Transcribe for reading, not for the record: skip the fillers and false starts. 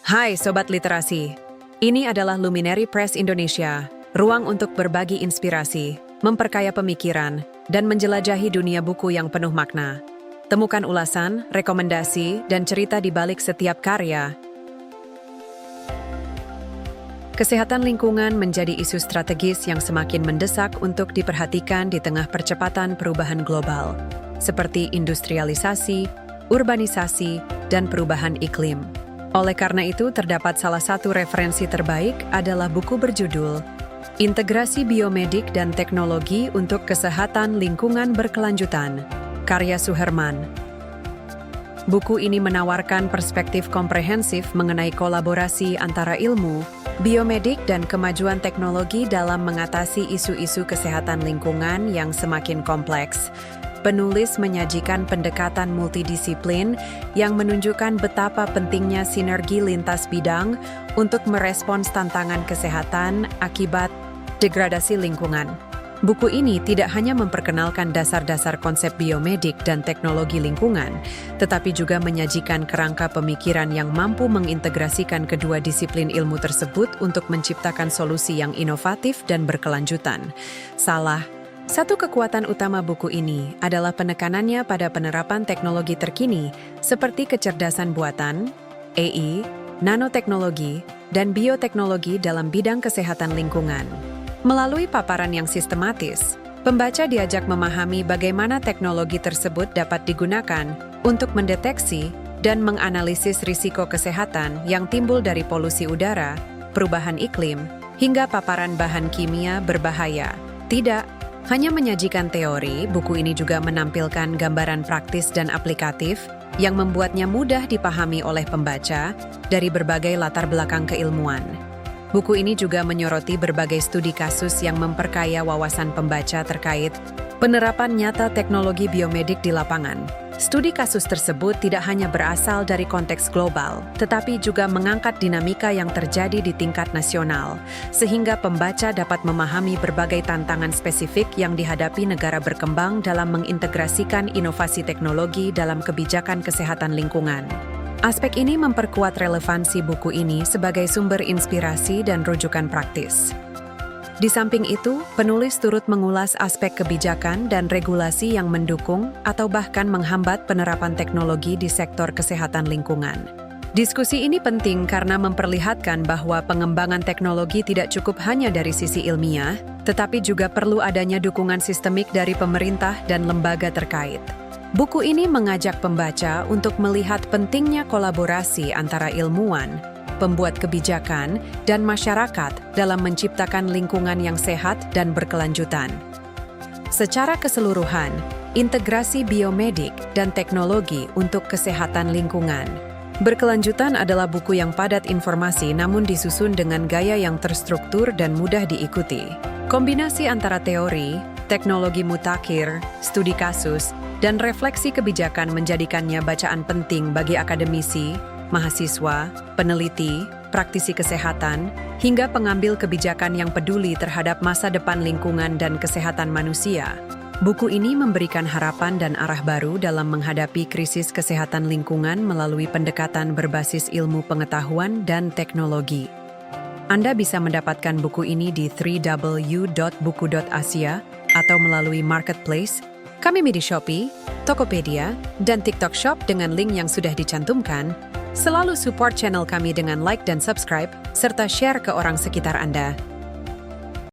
Hai Sobat Literasi, ini adalah Luminary Press Indonesia, ruang untuk berbagi inspirasi, memperkaya pemikiran, dan menjelajahi dunia buku yang penuh makna. Temukan ulasan, rekomendasi, dan cerita di balik setiap karya. Kesehatan lingkungan menjadi isu strategis yang semakin mendesak untuk diperhatikan di tengah percepatan perubahan global, seperti industrialisasi, urbanisasi, dan perubahan iklim. Oleh karena itu, terdapat salah satu referensi terbaik adalah buku berjudul Integrasi Biomedik dan Teknologi untuk Kesehatan Lingkungan Berkelanjutan, karya Suherman. Buku ini menawarkan perspektif komprehensif mengenai kolaborasi antara ilmu, biomedik, dan kemajuan teknologi dalam mengatasi isu-isu kesehatan lingkungan yang semakin kompleks. Penulis menyajikan pendekatan multidisiplin yang menunjukkan betapa pentingnya sinergi lintas bidang untuk merespons tantangan kesehatan akibat degradasi lingkungan. Buku ini tidak hanya memperkenalkan dasar-dasar konsep biomedik dan teknologi lingkungan, tetapi juga menyajikan kerangka pemikiran yang mampu mengintegrasikan kedua disiplin ilmu tersebut untuk menciptakan solusi yang inovatif dan berkelanjutan. Satu kekuatan utama buku ini adalah penekanannya pada penerapan teknologi terkini seperti kecerdasan buatan, AI, nanoteknologi, dan bioteknologi dalam bidang kesehatan lingkungan. Melalui paparan yang sistematis, pembaca diajak memahami bagaimana teknologi tersebut dapat digunakan untuk mendeteksi dan menganalisis risiko kesehatan yang timbul dari polusi udara, perubahan iklim, hingga paparan bahan kimia berbahaya. Tidak hanya menyajikan teori, buku ini juga menampilkan gambaran praktis dan aplikatif yang membuatnya mudah dipahami oleh pembaca dari berbagai latar belakang keilmuan. Buku ini juga menyoroti berbagai studi kasus yang memperkaya wawasan pembaca terkait penerapan nyata teknologi biomedik di lapangan. Studi kasus tersebut tidak hanya berasal dari konteks global, tetapi juga mengangkat dinamika yang terjadi di tingkat nasional, sehingga pembaca dapat memahami berbagai tantangan spesifik yang dihadapi negara berkembang dalam mengintegrasikan inovasi teknologi dalam kebijakan kesehatan lingkungan. Aspek ini memperkuat relevansi buku ini sebagai sumber inspirasi dan rujukan praktis. Di samping itu, penulis turut mengulas aspek kebijakan dan regulasi yang mendukung atau bahkan menghambat penerapan teknologi di sektor kesehatan lingkungan. Diskusi ini penting karena memperlihatkan bahwa pengembangan teknologi tidak cukup hanya dari sisi ilmiah, tetapi juga perlu adanya dukungan sistemik dari pemerintah dan lembaga terkait. Buku ini mengajak pembaca untuk melihat pentingnya kolaborasi antara ilmuwan, pembuat kebijakan, dan masyarakat dalam menciptakan lingkungan yang sehat dan berkelanjutan. Secara keseluruhan, integrasi biomedik dan teknologi untuk kesehatan lingkungan berkelanjutan adalah buku yang padat informasi namun disusun dengan gaya yang terstruktur dan mudah diikuti. Kombinasi antara teori, teknologi mutakhir, studi kasus, dan refleksi kebijakan menjadikannya bacaan penting bagi akademisi, mahasiswa, peneliti, praktisi kesehatan, hingga pengambil kebijakan yang peduli terhadap masa depan lingkungan dan kesehatan manusia. Buku ini memberikan harapan dan arah baru dalam menghadapi krisis kesehatan lingkungan melalui pendekatan berbasis ilmu pengetahuan dan teknologi. Anda bisa mendapatkan buku ini di www.buku.asia atau melalui Marketplace, kami di Shopee, Tokopedia, dan TikTok Shop dengan link yang sudah dicantumkan. Selalu support channel kami dengan like dan subscribe, serta share ke orang sekitar Anda.